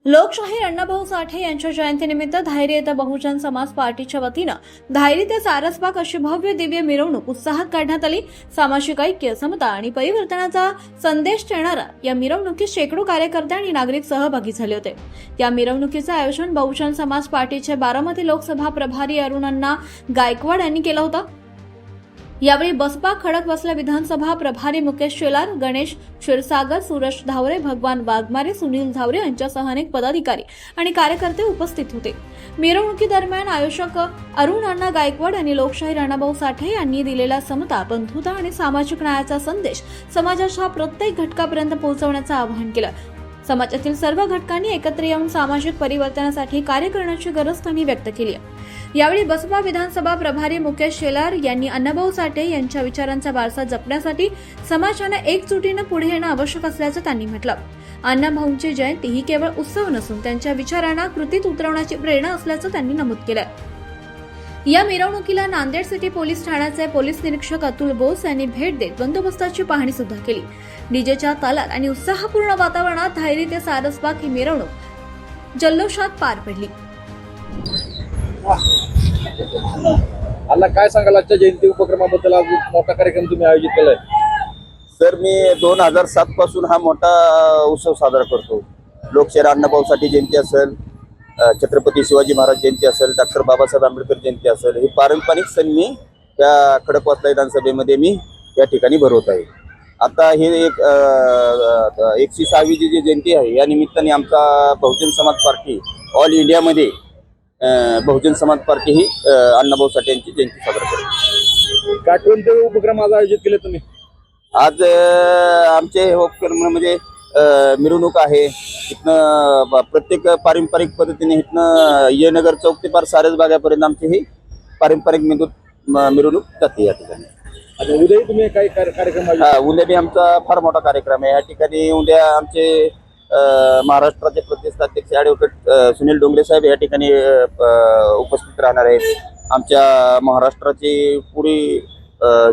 लोकशाहीर अण्णाभाऊ साठे यांच्या जयंतीनिमित्त धायरी येथे बहुजन समाज पार्टीच्या वतीनं धायरी ते सारसबाग अशी भव्य दिव्य मिरवणूक उत्साहात काढण्यात आली। सामाजिक ऐक्य, समता आणि परिवर्तनाचा संदेश देणारा या मिरवणुकीत शेकडो कार्यकर्ते आणि नागरिक सहभागी झाले होते। या मिरवणुकीचे आयोजन बहुजन समाज पार्टीचे बारामती लोकसभा प्रभारी अरुण अण्णा गायकवाड यांनी केलं होतं। यावेळी बसपा खडकवासला विधानसभा प्रभारी मुकेश शेलार, गणेश क्षीरसागर, सुरेश धावरे, भगवान वाघमारे, सुनील धावरे यांच्यासह अनेक पदाधिकारी आणि कार्यकर्ते उपस्थित होते। मिरवणुकीदरम्यान आयोजक अरुण अण्णा गायकवाड यांनी लोकशाहीर अण्णाभाऊ साठे यांनी दिलेला समता, बंधुता आणि सामाजिक न्यायाचा संदेश समाजाच्या प्रत्येक घटकापर्यंत पोहोचवण्याचं आवाहन केलं। समाजातील सर्व घटकांनी एकत्र येऊन सामाजिक परिवर्तनासाठी कार्य करण्याची गरज त्यांनी व्यक्त केली। यावेळी बसपा विधानसभा प्रभारी मुकेश शेलार यांनी अण्णाभाऊ साठे यांच्या विचारांचा वारसा जपण्यासाठी समाजाने एकजुटीने पुढे येणं आवश्यक असल्याचं त्यांनी म्हटलं। अण्णाभाऊंची जयंती ही केवळ उत्सव नसून त्यांच्या विचारांना कृतीत उतरवण्याची प्रेरणा असल्याचं त्यांनी नमूद केलं। या मिरवणुकीला नांदेड सिटी पोलीस ठाण्याचे पोलीस निरीक्षक अतुल बोस यांनी भेट देत बंदोबस्ताची पाहणी सुद्धा केली। डीजेच्या तालात आणि उत्साहपूर्ण वातावरणात धायरी ते सारसबाग ही मिरवणूक जल्लोषात पार पडली। अण्णा, काय सांगाल आजच्या जयंती उपक्रमाबद्दल? आज मोठा कार्यक्रम तुम्ही आयोजित केलाय। सर, मी 2007 पासून हा मोठा उत्सव साजरा करतो। लोकशाहीर अण्णाभाऊ साठे जयंती असेल, छत्रपती शिवाजी महाराज जयंती असेल, डॉक्टर बाबासाहेब आंबेडकर जयंती असेल, हे पारंपरिक सण मी त्या खडकवासला विधानसभेमध्ये मी या ठिकाणी भरवत आहे। आता हे एक 106वी जी जयंती आहे, या निमित्ताने आमचा बहुजन समाज पार्टी ऑल इंडियामध्ये बहुजन समाज पार्टी ही अण्णाभाऊ साठे यांची जयंती साजरा करते। काय कोणते उपक्रम आज आयोजित केले तुम्ही? आज आमचे उपक्रमामध्ये मिरवणूक आहे। इथनं प्रत्येक पारंपरिक पद्धतीने इथनं येनगर चौक ते पार सारसबागापर्यंत आमची ही पारंपरिक मिरवणूक जाते या ठिकाणी। आणि उद्याही तुम्ही काही कार्यक्रम? उद्या बी आमचा फार मोठा कार्यक्रम आहे। या ठिकाणी उद्या आमचे महाराष्ट्राचे प्रतिष्ठाध्यक्ष ॲडव्होकेट सुनील डोंगरे साहेब या ठिकाणी उपस्थित राहणार आहेत। आमच्या महाराष्ट्राची पुरी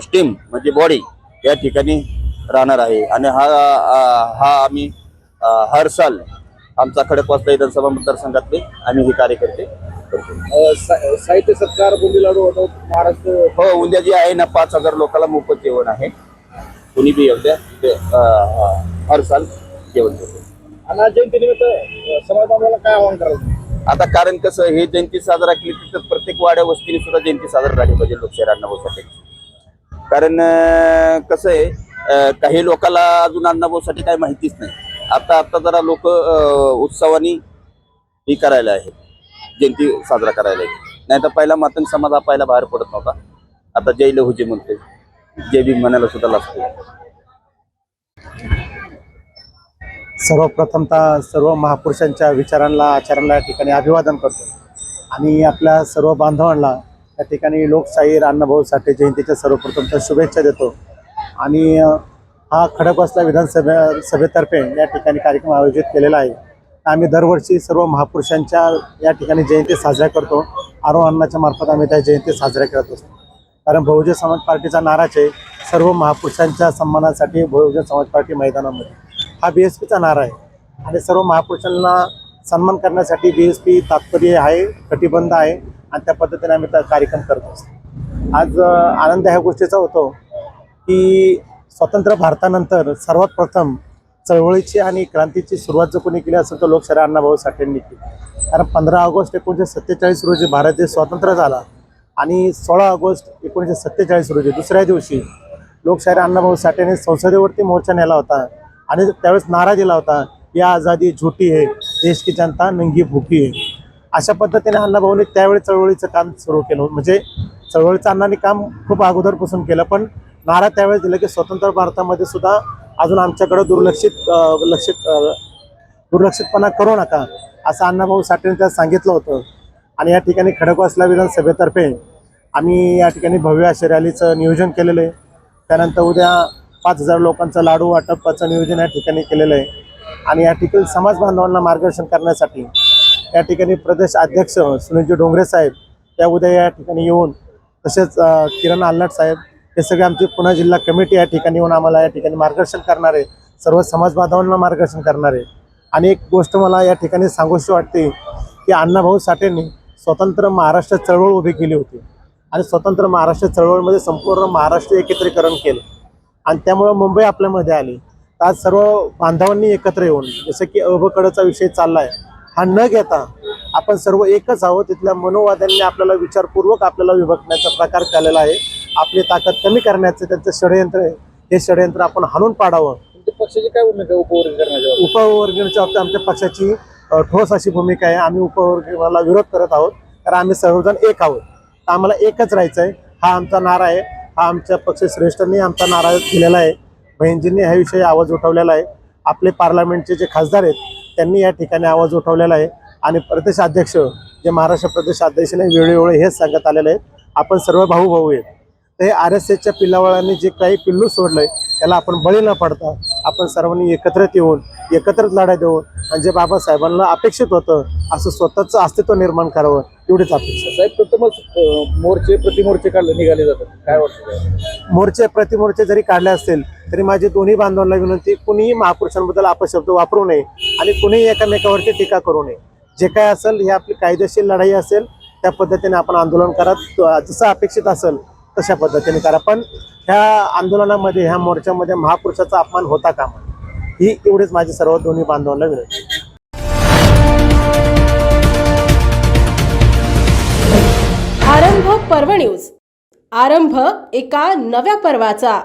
स्टीम म्हणजे बॉडी या ठिकाणी राहणार आहे। आणि हा आम्ही हर साल आमचा खडकवासला विधानसभा मतदारसंघातले आम्ही हे कार्यकर्ते करतो। साहित्य सत्कार, बुंदी लाडू होतो महाराष्ट्र? हो, उद्या जे आहे ना 5000 लोकांना मोफत जेवण आहे। कुणी बी उद्या हर साल जेवण देतो। आणि जयंतीनिमित्त समाज बांधवाला काय आवाहन करायचं? आता कारण कसं, हे जयंती साजरा केली तर प्रत्येक वाड्या वस्तीने सुद्धा जयंती साजरा झाली पाहिजे लोकशाहीर अण्णाभाऊ साठे। कारण कसं आहे, काही लोकांना अजून अण्णाभाऊ साठे काही माहितीच नाही। आता जरा लोक उत्सवाने ही करायला आहे, जयंती साजरा करायला आहे। नाही तर पहिला मातंग समाज हा पहिला बाहेर पडत नव्हता। आता जय लहुजे म्हणते, जय भीम म्हणायला सुद्धा लागतो। सर्वप्रथमतः सर्व महापुरुषांच्या विचारांना, आचरणाला या ठिकाणी अभिवादन करतो आणि आपल्या सर्व बांधवांना या ठिकाणी लोकशाहीर अण्णाभाऊ साठे जयंतीच्या सर्वप्रथमतः शुभेच्छा देतो। आणि हा खडकवासला विधानसभेतर्फे या ठिकाणी कार्यक्रम आयोजित केलेला आहे। आम्ही दरवर्षी सर्व महापुरुषांच्या या ठिकाणी जयंती साजऱ्या करतो। अरुण अण्णाच्या मार्फत आम्ही त्या जयंती साजऱ्या करत असतो। कारण बहुजन समाज पार्टीचा नाराच आहे, सर्व महापुरुषांच्या सन्मानासाठी बहुजन समाज पार्टी मैदानामध्ये, हा BSPचा नारा आहे। आणि सर्व महापुरुषांना सन्मान करण्यासाठी BSP तात्पर्य आहे, कटिबद्ध आहे आणि त्या पद्धतीने आम्ही कार्यक्रम करत असतो। आज आनंद ह्या गोष्टीचा होतो की स्वतंत्र भारतानंतर सर्वात प्रथम चळवळीची आणि क्रांतीची सुरुवात जर कोणी केली असेल तर लोकशाहीर अण्णाभाऊ साठेंनी केली। कारण 15 ऑगस्ट 1947 रोजी भारत देश स्वतंत्र झाला आणि 16 ऑगस्ट 1947 रोजी दुसऱ्या दिवशी लोकशाहीर अण्णाभाऊ साठेने संसदेवरती मोर्चा नेला होता आणि त्यावेळेस नारा दिला होता, या आझादी झूठी है, देश की जनता नंगी भूकी है। अशा पद्धतीने अण्णाभाऊंनी त्यावेळी चळवळीचं काम सुरू केलं। म्हणजे चळवळीचं अण्णांनी काम खूप अगोदरपासून केलं, पण नारा त्यावेळेस दिला की स्वतंत्र भारतामध्ये सुद्धा अजून आमच्याकडे दुर्लक्षितपणा करू नका, असं अण्णाभाऊ साठेंनी त्यात सांगितलं होतं। आणि या ठिकाणी खडकवासला विधानसभेतर्फे आम्ही या ठिकाणी भव्य अशा रॅलीचं नियोजन केलेलं आहे। त्यानंतर उद्या 5000 लोकांचं लाडू वाटपाचं नियोजन या ठिकाणी केलेलं आहे। आणि या ठिकाणी समाज बांधवांना मार्गदर्शन करण्यासाठी या ठिकाणी प्रदेश अध्यक्ष सुनीलजी डोंगरे साहेब त्या उद्या या ठिकाणी येऊन, तसेच किरण आल्हाट साहेब, हे सगळे आमची पुणे जिल्हा कमिटी या ठिकाणी येऊन आम्हाला या ठिकाणी मार्गदर्शन करणार आहे, सर्व समाज बांधवांना मार्गदर्शन करणार आहे। आणि एक गोष्ट मला या ठिकाणी सांगूशी वाटते की अण्णाभाऊ साठेंनी स्वतंत्र महाराष्ट्र चळवळ उभी केली होती आणि स्वतंत्र महाराष्ट्र चळवळीमध्ये संपूर्ण महाराष्ट्र एकत्रीकरण केलं आणि त्यामुळं मुंबई आपल्यामध्ये आली. तर आज सर्व बांधवांनी एकत्र येऊन, जसं की अबकडचा विषय चालला आहे, हा न घेता आपण सर्व एकच आहोत. तिथल्या मनोवाद्यांनी आपल्याला विचारपूर्वक आपल्याला विभक्तण्याचा प्रकार केलेला आहे. आपली ताकद कमी करण्याचं त्यांचं षडयंत्र आहे. हे षडयंत्र आपण हाणून पाडावं. तुमच्या पक्षाची काय भूमिका आहे उपवर्गीकरणाच्या बाबतीत? उपवर्गीकरणाच्या बाबतीत आमच्या पक्षाची ठोस अशी भूमिका आहे. आम्ही उपवर्गीकरणाला विरोध करत आहोत, कारण आम्ही सर्वजण एक आहोत. आम्हाला एकच राहायचं आहे. हा आमचा नारा आहे. हा आमच्या पक्षश्रेष्ठांनी आमचा नारा दिलेला आहे. बहिणजींनी ह्या विषयी आवाज उठवलेला आहे. आपले पार्लमेंटचे जे खासदार आहेत त्यांनी या ठिकाणी आवाज उठवलेला आहे आणि प्रदेश अध्यक्ष जे महाराष्ट्र प्रदेश अध्यक्षांनी वेळोवेळी हेच सांगत आलेले आहेत, आपण सर्व भाऊ आहेत. तर हे RSSच्या पिल्लावळांनी जे काही पिल्लू सोडलंय त्याला आपण बळी न पडता आपण सर्वांनी एकत्रित येऊन एकत्रित लढा देऊन आणि जे बाबासाहेबांना अपेक्षित होतं असं स्वतःचं अस्तित्व निर्माण करावं, एवढीच अपेक्षा. साहेब, प्रथमच मोर्चे प्रतिमोर्चे निघाले जातात, काय वाटतं? मोर्चे प्रतिमोर्चे जरी काढले असतील तरी माझी दोन्ही बांधवांना विनंती, कुणीही महापुरुषांबद्दल अपशब्द वापरू नये आणि कुणीही एकमेकावरती टीका करू नये. जे काय असेल ही आपली कायदेशीर लढाई असेल, त्या पद्धतीने आपण आंदोलन करा. जसं अपेक्षित असेल तशा पद्धतीने करा. पण ह्या आंदोलनामध्ये, ह्या मोर्चामध्ये महापुरुषाचा अपमान होता कामा ही एवढीच माझी सर्व दोन्ही बांधवांना विनंती. आरंभ पर्व न्यूज. आरंभ एका नव्या पर्वाचा.